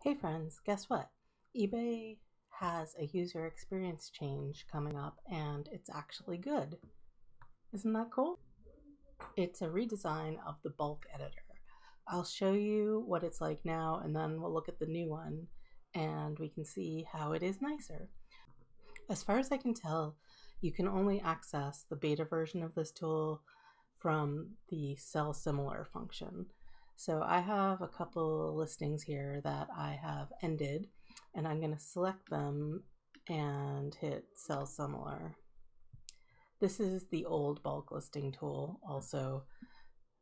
Hey friends, guess what? eBay has a user experience change coming up and it's actually good. Isn't that cool? It's a redesign of the bulk editor. I'll show you what it's like now and then we'll look at the new one and we can see how it is nicer. As far as I can tell, you can only access the beta version of this tool from the sell similar function. So I have a couple listings here that I have ended and I'm going to select them and hit sell similar. This is the old bulk listing tool, also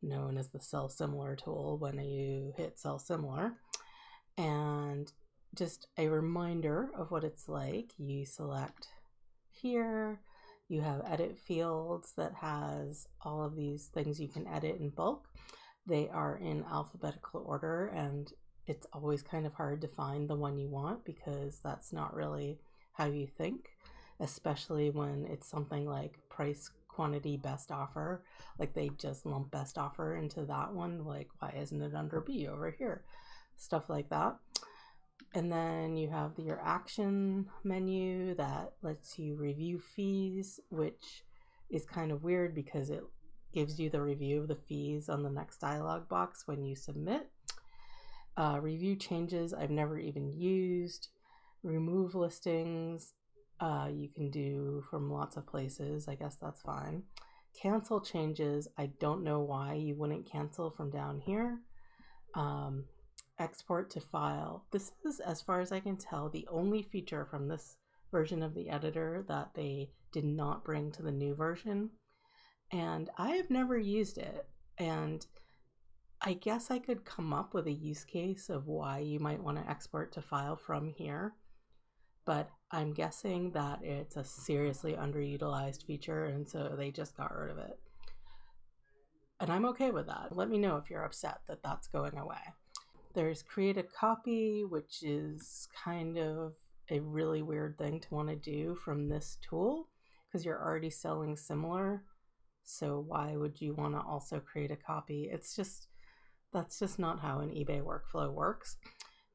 known as the sell similar tool when you hit sell similar. And just a reminder of what it's like, you select here, you have edit fields that has all of these things you can edit in bulk. They are in alphabetical order and it's always kind of hard to find the one you want because that's not really how you think, especially when it's something like price, quantity, best offer. Like they just lump best offer into that one. Like, why isn't it under B over here? Stuff like that. And then you have your action menu that lets you review fees, which is kind of weird because it gives you the review of the fees on the next dialog box when you submit. Review changes I've never even used. Remove listings you can do from lots of places. I guess that's fine. Cancel changes. I don't know why you wouldn't cancel from down here. Export to file. This is, as far as I can tell, the only feature from this version of the editor that they did not bring to the new version. And I have never used it. And I guess I could come up with a use case of why you might want to export to file from here. But I'm guessing that it's a seriously underutilized feature, and so they just got rid of it. And I'm okay with that. Let me know if you're upset that that's going away. There's create a copy, which is kind of a really weird thing to want to do from this tool because you're already selling similar. So why would you want to also create a copy? That's just not how an eBay workflow works.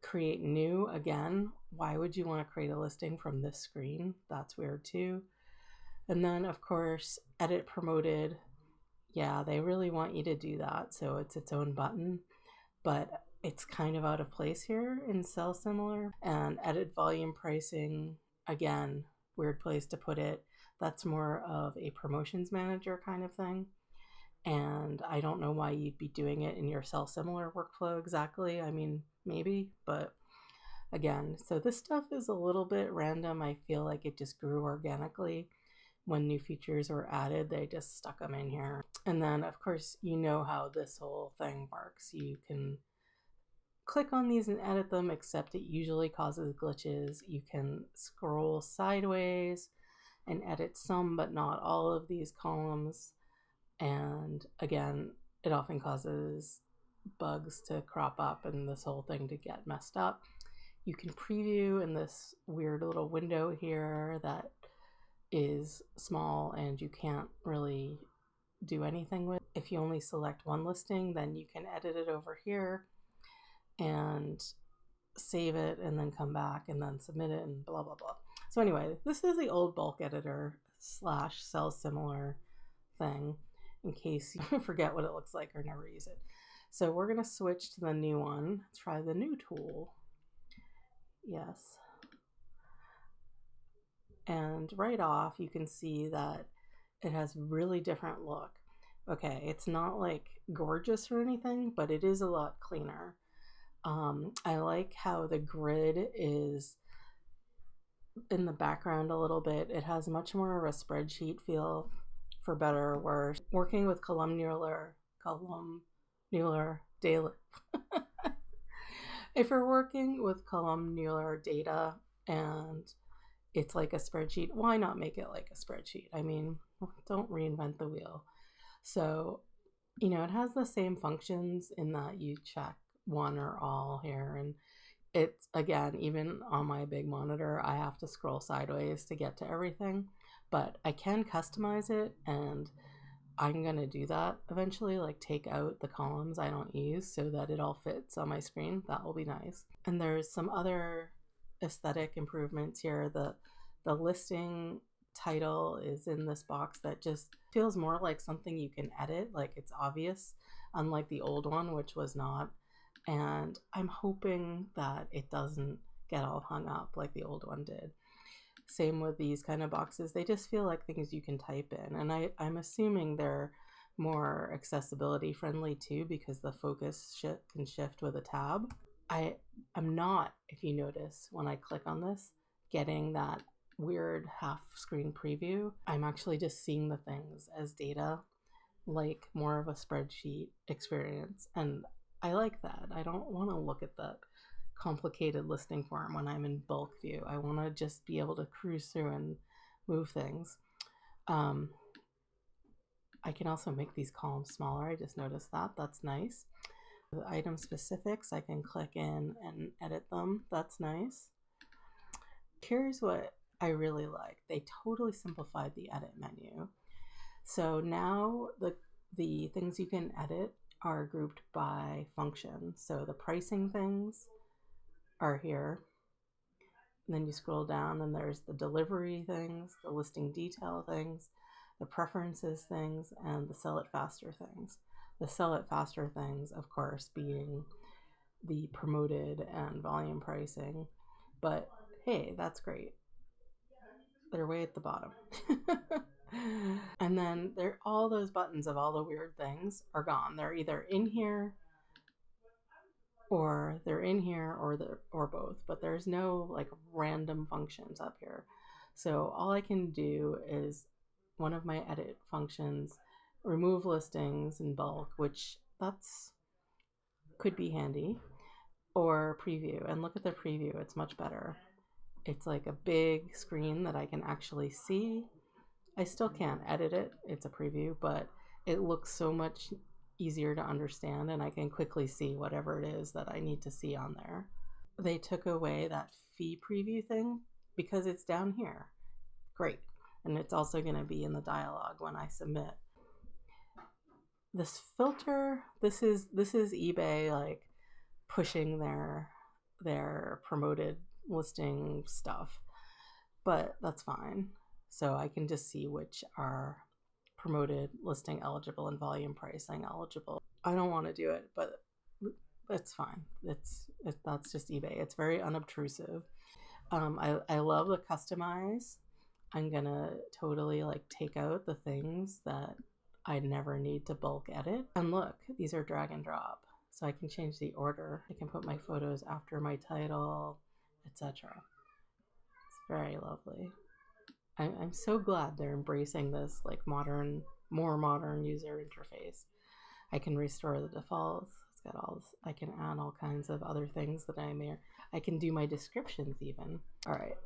Create new, again, why would you want to create a listing from this screen? That's weird too. And then of course, edit promoted. Yeah, they really want you to do that. So it's its own button, but it's kind of out of place here in sell similar. And edit volume pricing, again, weird place to put it. That's more of a promotions manager kind of thing. And I don't know why you'd be doing it in your sell similar workflow exactly. I mean, maybe, but again, so this stuff is a little bit random. I feel like it just grew organically. When new features were added, they just stuck them in here. And then, of course, you know how this whole thing works. You can click on these and edit them, except it usually causes glitches. You can scroll sideways and edit some, but not all of these columns. And again, it often causes bugs to crop up and this whole thing to get messed up. You can preview in this weird little window here that is small and you can't really do anything with. If you only select one listing, then you can edit it over here and save it and then come back and then submit it and blah, blah, blah. So anyway, this is the old bulk editor / sell similar thing in case you forget what it looks like or never use it. So we're going to switch to the new one. Try the new tool. Yes. And right off, you can see that it has really different look. Okay, it's not like gorgeous or anything, but it is a lot cleaner. I like how the grid is in the background a little bit. It has much more of a spreadsheet feel, for better or worse. Working with columnar data. If you're working with columnar data and it's like a spreadsheet, why not make it like a spreadsheet? I mean, don't reinvent the wheel. So, it has the same functions in that you check one or all here. And it's, again, even on my big monitor, I have to scroll sideways to get to everything. But I can customize it, and I'm going to do that eventually, like take out the columns I don't use so that it all fits on my screen. That will be nice. And there's some other aesthetic improvements here. The listing title is in this box that just feels more like something you can edit, like it's obvious, unlike the old one, which was not. And I'm hoping that it doesn't get all hung up like the old one did. Same with these kind of boxes. They just feel like things you can type in. And I'm assuming they're more accessibility friendly too, because the focus can shift with a tab. I'm not, if you notice, when I click on this, getting that weird half screen preview. I'm actually just seeing the things as data, like more of a spreadsheet experience. And I like that. I don't want to look at the complicated listing form when I'm in bulk view. I want to just be able to cruise through and move things. I can also make these columns smaller. I just noticed that. That's nice. The item specifics, I can click in and edit them. That's nice. Here's what I really like. They totally simplified the edit menu. So now the things you can edit are grouped by function. So the pricing things are here. And then you scroll down and there's the delivery things, the listing detail things, the preferences things, and the sell it faster things. The sell it faster things, of course, being the promoted and volume pricing. But hey, that's great. They're way at the bottom. And then all those buttons of all the weird things are gone. They're either in here or they're in here or both, but there's no like random functions up here. So all I can do is one of my edit functions, remove listings in bulk, which could be handy, or preview. And look at the preview, it's much better. It's like a big screen that I can actually see. I still can't edit it, it's a preview, but it looks so much easier to understand and I can quickly see whatever it is that I need to see on there. They took away that fee preview thing because it's down here. Great. And it's also going to be in the dialog when I submit. This filter, this is eBay like pushing their promoted listing stuff, but that's fine. So I can just see which are promoted, listing eligible, and volume pricing eligible. I don't want to do it, but it's fine. That's just eBay. It's very unobtrusive. I love the customize. I'm gonna totally like take out the things that I never need to bulk edit. And look, these are drag and drop. So I can change the order. I can put my photos after my title, etc. It's very lovely. I'm so glad they're embracing this like more modern user interface. I can restore the defaults. It's got all this, I can add all kinds of other things that I can do my descriptions even. All right.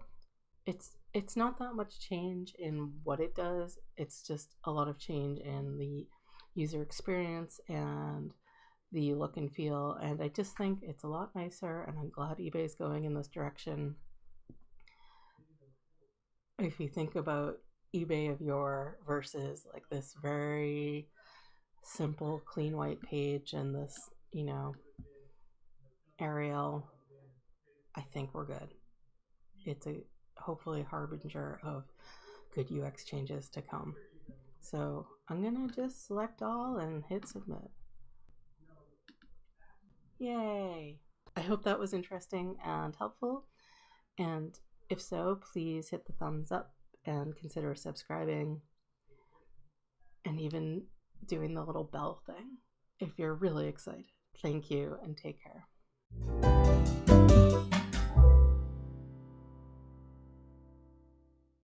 It's not that much change in what it does. It's just a lot of change in the user experience and the look and feel. And I just think it's a lot nicer, and I'm glad eBay's going in this direction. If you think about eBay of yore versus like this very simple clean white page and this, Arial, I think we're good. It's a hopefully harbinger of good UX changes to come. So I'm gonna just select all and hit submit. Yay! I hope that was interesting and helpful. And if so, please hit the thumbs up and consider subscribing and even doing the little bell thing if you're really excited. Thank you and take care.